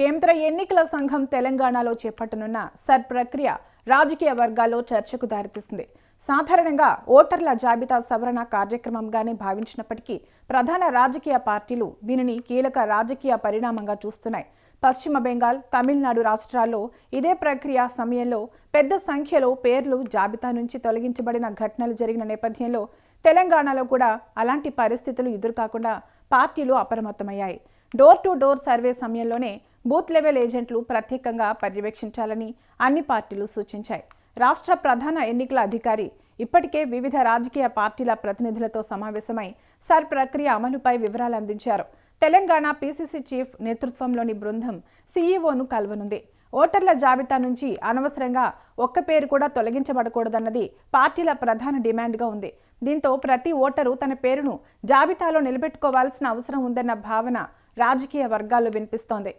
కేంద్ర ఎన్నికల సంఘం తెలంగాణలో చేపట్టనున్న సర్ ప్రక్రియ రాజకీయ వర్గాల్లో చర్చకు దారితీస్తుంది. సాధారణంగా ఓటర్ల జాబితా సవరణ కార్యక్రమంగానే భావించినప్పటికీ ప్రధాన రాజకీయ పార్టీలు దీనిని కీలక రాజకీయ పరిణామంగా చూస్తున్నాయి. పశ్చిమ బెంగాల్, తమిళనాడు రాష్ట్రాల్లో ఇదే ప్రక్రియ సమయంలో పెద్ద సంఖ్యలో పేర్లు జాబితా నుంచి తొలగించబడిన ఘటనలు జరిగిన నేపథ్యంలో తెలంగాణలో కూడా అలాంటి పరిస్థితులు ఎదురుకాకుండా పార్టీలు అప్రమత్తమయ్యాయి. డోర్ టు డోర్ సర్వే సమయంలోనే బూత్ లెవెల్ ఏజెంట్లు ప్రత్యేకంగా పర్యవేక్షించాలని అన్ని పార్టీలు సూచించాయి. రాష్ట్ర ప్రధాన ఎన్నికల అధికారి ఇప్పటికే వివిధ రాజకీయ పార్టీల ప్రతినిధులతో సమావేశమై సర్ ప్రక్రియ అమలుపై వివరాలు అందించారు. తెలంగాణ పీసీసీ చీఫ్ నేతృత్వంలోని బృందం సీఈఓను కలవనుంది. ఓటర్ల జాబితా నుంచి అనవసరంగా ఒక్క పేరు కూడా తొలగించబడకూడదన్నది పార్టీల ప్రధాన డిమాండ్గా ఉంది. దీంతో ప్రతి ఓటరు తన పేరును జాబితాలో నిలబెట్టుకోవాల్సిన అవసరం ఉందన్న భావన రాజకీయ వర్గాల్లో వినిపిస్తోంది.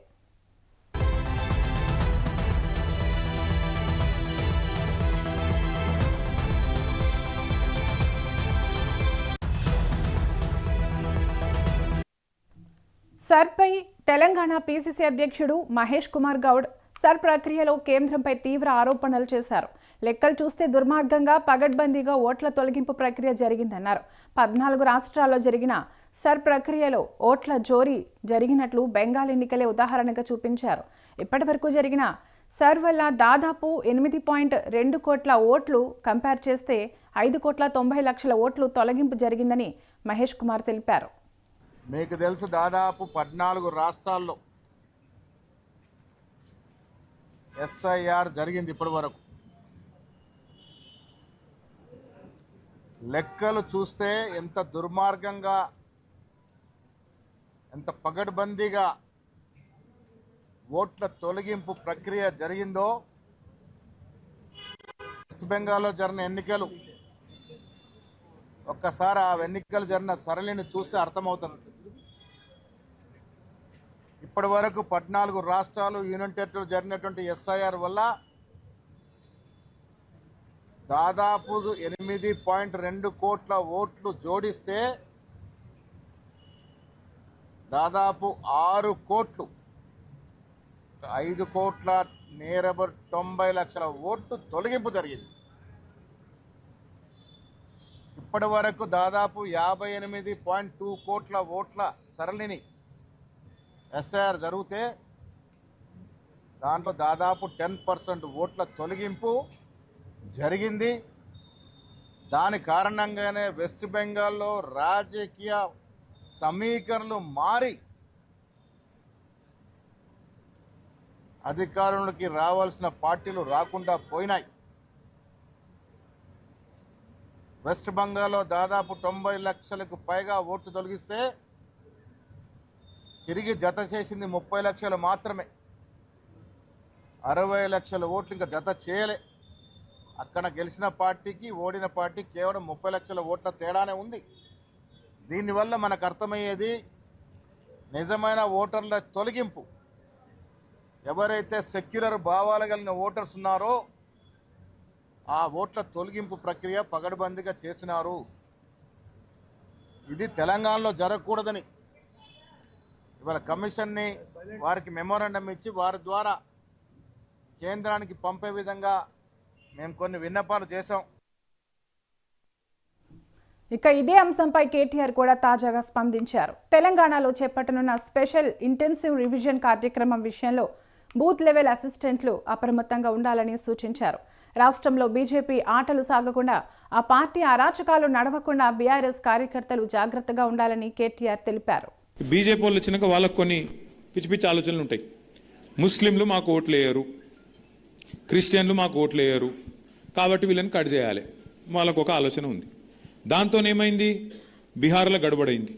సర్పై తెలంగాణ పీసీసీ అధ్యక్షుడు మహేష్ కుమార్ గౌడ్ సర్ ప్రక్రియలో కేంద్రంపై తీవ్ర ఆరోపణలు చేశారు. లెక్కలు చూస్తే దుర్మార్గంగా పగడ్బందీగా ఓట్ల తొలగింపు ప్రక్రియ జరిగిందన్నారు. 14 రాష్ట్రాల్లో జరిగిన సర్ ప్రక్రియలో ఓట్ల జోరీ జరిగినట్లు బెంగాల్ ఎన్నికలే ఉదాహరణగా చూపించారు. ఇప్పటి వరకు జరిగిన సర్ వల్ల దాదాపు 8.2 కోట్ల ఓట్లు కంపేర్ చేస్తే 5,90,00,000 ఓట్లు తొలగింపు జరిగిందని మహేష్ కుమార్ తెలిపారు. మీకు తెలుసు, దాదాపు 14 రాష్ట్రాల్లో ఎస్ఐఆర్ జరిగింది. ఇప్పటి వరకు లెక్కలు చూస్తే ఎంత దుర్మార్గంగా, ఎంత పగడ్బందీగా ఓట్ల తొలగింపు ప్రక్రియ జరిగిందో వెస్ట్ బెంగాల్లో జరిగిన ఎన్నికలు, ఒక్కసారి ఆ ఎన్నికలు జరిగిన సరళిని చూస్తే అర్థమవుతుంది. ఇప్పటి వరకు 14 రాష్ట్రాలు, యూనియన్ టెరిటరీలో జరిగినటువంటి ఎస్ఐఆర్ వల్ల దాదాపు 8.2 కోట్ల ఓట్లు జోడిస్తే దాదాపు 6 కోట్లు, 5,90,00,000 ఓట్లు తొలగింపు జరిగింది. ఇప్పటి వరకు దాదాపు 58.2 కోట్ల ఓట్ల సరళిని ఎస్ఐఆర్ జరిగితే దాంట్లో దాదాపు 10% ఓట్ల తొలగింపు జరిగింది. దాని కారణంగానే వెస్ట్ బెంగాల్లో రాజకీయ సమీకరణలు మారి అధికారంలోకి రావాల్సిన పార్టీలు రాకుండా పోయినాయి. వెస్ట్ బెంగాల్లో దాదాపు 90 లక్షలకు పైగా ఓట్లు తొలగిస్తే తిరిగి జత చేసింది 30 లక్షలు మాత్రమే. 60 లక్షల ఓట్లు ఇంకా జత చేయలే. అక్కడ గెలిచిన పార్టీకి ఓడిన పార్టీ కేవలం 30 లక్షల ఓట్ల తేడానే ఉంది. దీనివల్ల మనకు అర్థమయ్యేది, నిజమైన ఓటర్ల తొలగింపు, ఎవరైతే సెక్యులర్ భావాలు కలిగిన ఓటర్స్ ఉన్నారో ఆ ఓట్ల తొలగింపు ప్రక్రియ పగడ్బందీగా చేసినారు. ఇది తెలంగాణలో జరగకూడదని ఇవాళ కమిషన్ని వారికి మెమోరాండం ఇచ్చి వారి ద్వారా కేంద్రానికి పంపే విధంగా మేము కొన్ని విన్నపాలు చేశాం. ఇక ఇదే అంశంపై కేటీఆర్ కూడా తాజాగా స్పందించారు. తెలంగాణలో చేపట్టనున్న స్పెషల్ ఇంటెన్సివ్ రివిజన్ కార్యక్రమం విషయంలో బూత్ లెవెల్ అసిస్టెంట్లు అప్రమత్తంగా ఉండాలని సూచించారు. రాష్ట్రంలో బీజేపీ ఆటలు సాగకుండా, ఆ పార్టీ అరాచకాలు నడవకుండా బీఆర్ఎస్ కార్యకర్తలు జాగ్రత్తగా ఉండాలని కేటీఆర్ తెలిపారు. బీజేపీ వాళ్ళు వచ్చినాక వాళ్ళకు కొన్ని పిచ్చి పిచ్చి ఆలోచనలు ఉంటాయి. ముస్లింలు మాకు ఓట్లు వేయరు, క్రిస్టియన్లు మాకు ఓట్లు వేయరు, కాబట్టి వీళ్ళని కట్ చేయాలి, వాళ్ళకు ఒక ఆలోచన ఉంది. దాంతో ఏమైంది, బీహార్లో గడబడైంది,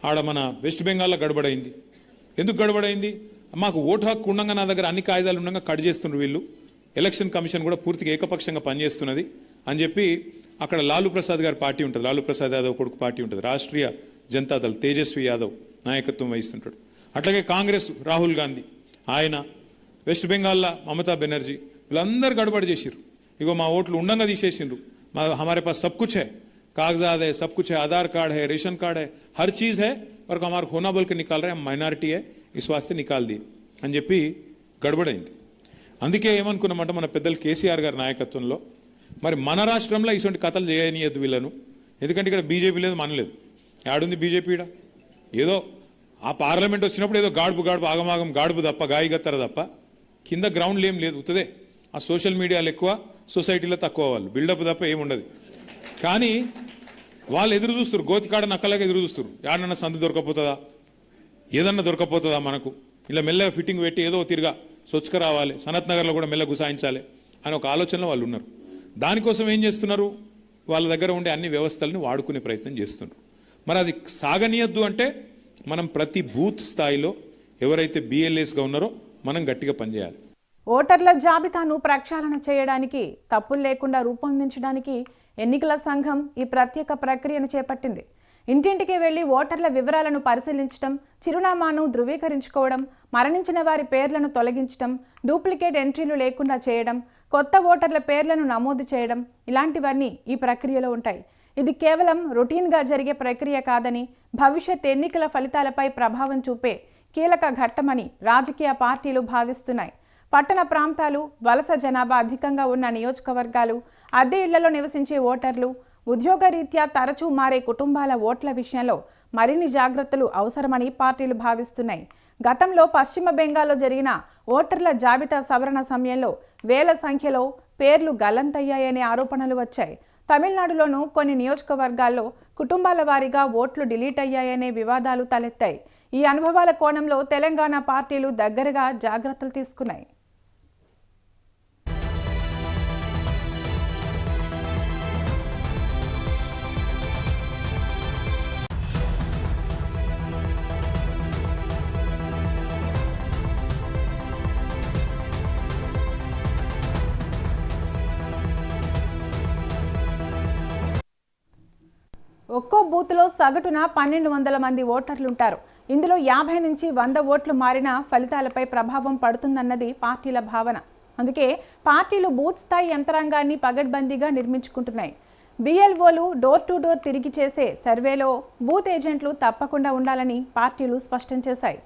ఆడ మన వెస్ట్ బెంగాల్లో గడబడైంది. ఎందుకు గడబడైంది, మాకు ఓటు హక్కు ఉండగా నా దగ్గర అన్ని కాయిదాలు ఉండగా కట్ చేస్తున్నారు వీళ్ళు, ఎలక్షన్ కమిషన్ కూడా పూర్తిగా ఏకపక్షంగా పనిచేస్తున్నది అని చెప్పి అక్కడ లాలూ ప్రసాద్ గారి పార్టీ ఉంటుంది, లాలూ ప్రసాద్ యాదవ్ కొడుకు పార్టీ ఉంటుంది, రాష్ట్రీయ జనతాదళ్ తేజస్వి యాదవ్ నాయకత్వం వహిస్తుంటాడు. అట్లాగే కాంగ్రెస్ రాహుల్ గాంధీ, ఆయన వెస్ట్ బెంగాల్లో మమతా బెనర్జీ, వీళ్ళందరూ గడబడి చేసిర్రు. ఇగో మా ఓట్లు ఉండగా తీసేసిండ్రు, మా हमारे पास सब कुछ है, कागजात है, सब कुछ है, आधार कार्ड है, रेशन कार्ड है, हर चीज़ है, पर हमारा होना बोल के निकाल रहे हैं, हम माइनॉरिटी है इस वास्ते निकाल दिए. అని చెప్పి గడబడైంది. అందుకే ఏమనుకున్నామంటే మన పెద్దలు కేసీఆర్ గారి నాయకత్వంలో మరి మన రాష్ట్రంలో ఇటువంటి కథలు చేయనియద్దు వీళ్ళను. ఎందుకంటే ఇక్కడ బీజేపీ లేదు, మన లేదు. ఆడుంది బీజేపీ ఈడ. ఏదో ఆ పార్లమెంట్ వచ్చినప్పుడు ఏదో గాడుపు ఆగమాగం గాడుపు తప్ప గాయగత్తర తప్ప కింద గ్రౌండ్లు ఏం లేదు. ఉత్తదే ఆ సోషల్ మీడియాలో ఎక్కువ, సొసైటీలో తక్కువ, వాళ్ళు బిల్డప్ తప్ప ఏముండదు. కానీ వాళ్ళు ఎదురు చూస్తారు, గోతికాడ నక్కలాగా ఎదురు చూస్తారు. ఏడన్నా సందు దొరకపోతుందా, ఏదన్నా దొరకపోతుందా మనకు, ఇలా మెల్లగా ఫిట్టింగ్ పెట్టి ఏదో తిరిగా సొచ్చుక రావాలి, సనత్ నగర్లో కూడా మెల్లగా గుసాయించాలి అని ఒక ఆలోచనలో వాళ్ళు ఉన్నారు. దానికోసం ఏం చేస్తున్నారు, వాళ్ళ దగ్గర ఉండే అన్ని వ్యవస్థలను వాడుకునే ప్రయత్నం చేస్తున్నారు. మరి అది సాగనీయద్దు అంటే మనం ప్రతి బూత్ స్థాయిలో ఎవరైతే బిఎల్ఏస్గా ఉన్నారో మనం గట్టిగా పనిచేయాలి. ఓటర్ల జాబితాను ప్రక్షాళన చేయడానికి, తప్పులు లేకుండా రూపొందించడానికి ఎన్నికల సంఘం ఈ ప్రత్యేక ప్రక్రియను చేపట్టింది. ఇంటింటికి వెళ్లి ఓటర్ల వివరాలను పరిశీలించడం, చిరునామాను ధృవీకరించుకోవడం, మరణించిన వారి పేర్లను తొలగించడం, డూప్లికేట్ ఎంట్రీలు లేకుండా చేయడం, కొత్త ఓటర్ల పేర్లను నమోదు చేయడం, ఇలాంటివన్నీ ఈ ప్రక్రియలో ఉంటాయి. ఇది కేవలం రొటీన్గా జరిగే ప్రక్రియ కాదని, భవిష్యత్ ఎన్నికల ఫలితాలపై ప్రభావం చూపే కీలక ఘట్టమని రాజకీయ పార్టీలు భావిస్తున్నాయి. పట్టణ ప్రాంతాలు, వలస జనాభా అధికంగా ఉన్న నియోజకవర్గాలు, అద్దె ఇళ్లలో నివసించే ఓటర్లు, ఉద్యోగరీత్యా తరచూ మారే కుటుంబాల ఓట్ల విషయంలో మరిన్ని జాగ్రత్తలు అవసరమని పార్టీలు భావిస్తున్నాయి. గతంలో పశ్చిమ బెంగాల్లో జరిగిన ఓటర్ల జాబితా సవరణ సమయంలో వేల సంఖ్యలో పేర్లు గల్లంతయ్యాయనే ఆరోపణలు వచ్చాయి. తమిళనాడులోనూ కొన్ని నియోజకవర్గాల్లో కుటుంబాల వారీగా ఓట్లు డిలీట్ అయ్యాయనే వివాదాలు తలెత్తాయి. ఈ అనుభవాల కోణంలో తెలంగాణ పార్టీలు దగ్గరగా జాగ్రత్తలు తీసుకున్నాయి. ఒక్కో బూత్లో సగటున 1200 మంది ఓటర్లుంటారు. ఇందులో 50 నుంచి 100 ఓట్లు మారినా ఫలితాలపై ప్రభావం పడుతుందన్నది పార్టీల భావన. అందుకే పార్టీలు బూత్ స్థాయి యంత్రాంగాన్ని పగడ్బందీగా నిర్మించుకుంటున్నాయి. బిఎల్ఓలు డోర్ టు డోర్ తిరిగి చేసే సర్వేలో బూత్ ఏజెంట్లు తప్పకుండా ఉండాలని పార్టీలు స్పష్టం చేశాయి.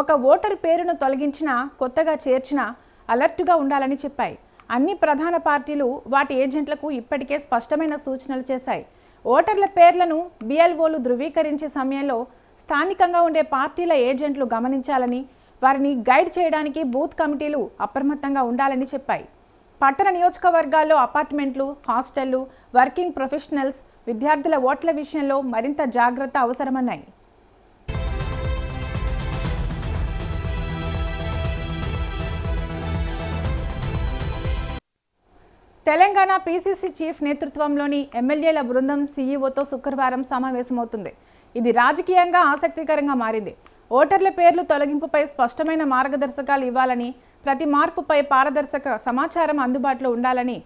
ఒక ఓటరు పేరును తొలగించినా, కొత్తగా చేర్చినా అలర్టుగా ఉండాలని చెప్పాయి. అన్ని ప్రధాన పార్టీలు వాటి ఏజెంట్లకు ఇప్పటికే స్పష్టమైన సూచనలు చేశాయి. ఓటర్ల పేర్లను బిఎల్ఓలు ధృవీకరించే సమయంలో స్థానికంగా ఉండే పార్టీల ఏజెంట్లు గమనించాలని, వారిని గైడ్ చేయడానికి బూత్ కమిటీలు అప్రమత్తంగా ఉండాలని చెప్పాయి. పట్టణ నియోజకవర్గాల్లో అపార్ట్మెంట్లు, హాస్టళ్లు, వర్కింగ్ ప్రొఫెషనల్స్, విద్యార్థుల ఓట్ల విషయంలో మరింత జాగ్రత్త అవసరమన్నాయి. తెలంగాణ పీసీసీ చీఫ్ నేతృత్వంలోని ఎమ్మెల్యేల బృందం సీఈఓతో శుక్రవారం సమావేశమవుతుంది. ఇది రాజకీయంగా ఆసక్తికరంగా మారింది. ఓటర్ల పేర్లు తొలగింపుపై స్పష్టమైన మార్గదర్శకాలు ఇవ్వాలని, ప్రతి మార్పుపై పారదర్శక సమాచారం అందుబాటులో ఉండాలని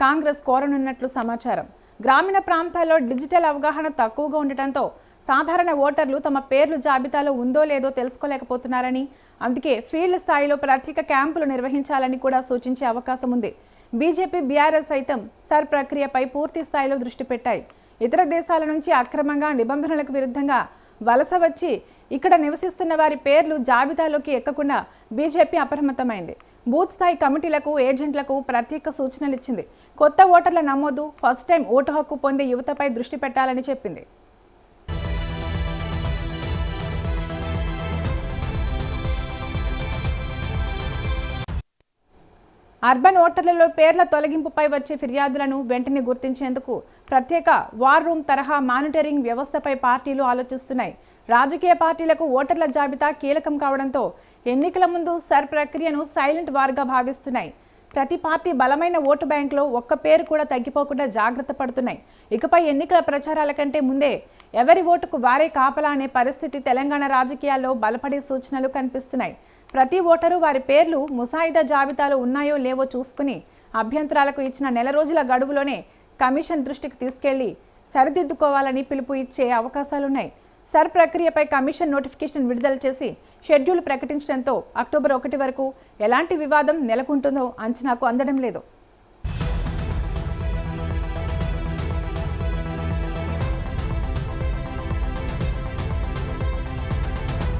కాంగ్రెస్ కోరనున్నట్లు సమాచారం. గ్రామీణ ప్రాంతాల్లో డిజిటల్ అవగాహన తక్కువగా ఉండటంతో సాధారణ ఓటర్లు తమ పేర్లు జాబితాలో ఉందో లేదో తెలుసుకోలేకపోతున్నారని, అందుకే ఫీల్డ్ స్థాయిలో ప్రత్యేక క్యాంపులు నిర్వహించాలని కూడా సూచించే అవకాశం ఉంది. బీజేపీ, బీఆర్ఎస్ సైతం సర్ ప్రక్రియపై పూర్తి స్థాయిలో దృష్టి పెట్టాయి. ఇతర దేశాల నుంచి అక్రమంగా, నిబంధనలకు విరుద్ధంగా వలస వచ్చి ఇక్కడ నివసిస్తున్న వారి పేర్లు జాబితాలోకి ఎక్కకుండా బీజేపీ అప్రమత్తమైంది. బూత్ స్థాయి కమిటీలకు, ఏజెంట్లకు ప్రత్యేక సూచనలు ఇచ్చింది. కొత్త ఓటర్ల నమోదు, ఫస్ట్ టైం ఓటు హక్కు పొందే యువతపై దృష్టి పెట్టాలని చెప్పింది. అర్బన్ ఓటర్లలో పేర్ల తొలగింపుపై వచ్చే ఫిర్యాదులను వెంటనే గుర్తించేందుకు ప్రత్యేక వార్ రూమ్ తరహా మానిటరింగ్ వ్యవస్థపై పార్టీలు ఆలోచిస్తున్నాయి. రాజకీయ పార్టీలకు ఓటర్ల జాబితా కీలకం కావడంతో ఎన్నికల ముందు సర్ ప్రక్రియను సైలెంట్ వార్గా భావిస్తున్నాయి. ప్రతి పార్టీ బలమైన ఓటు బ్యాంకులో ఒక్క పేరు కూడా తగ్గిపోకుండా జాగ్రత్త పడుతున్నాయి. ఇకపై ఎన్నికల ప్రచారాల కంటే ముందే ఎవరి ఓటుకు వారే కాపలా అనే పరిస్థితి తెలంగాణ రాజకీయాల్లో బలపడే సూచనలు కనిపిస్తున్నాయి. ప్రతి ఓటరు వారి పేర్లు ముసాయిదా జాబితాలో ఉన్నాయో లేవో చూసుకుని అభ్యంతరాలకు ఇచ్చిన నెల రోజుల గడువులోనే కమిషన్ దృష్టికి తీసుకెళ్లి సరిదిద్దుకోవాలని పిలుపు ఇచ్చే అవకాశాలున్నాయి. సర్ ప్రక్రియపై కమిషన్ నోటిఫికేషన్ విడుదల చేసి షెడ్యూల్ ప్రకటించడంతో అక్టోబర్ 1 వరకు ఎలాంటి వివాదం నెలకొంటుందో అంచనాకు అందడం లేదు.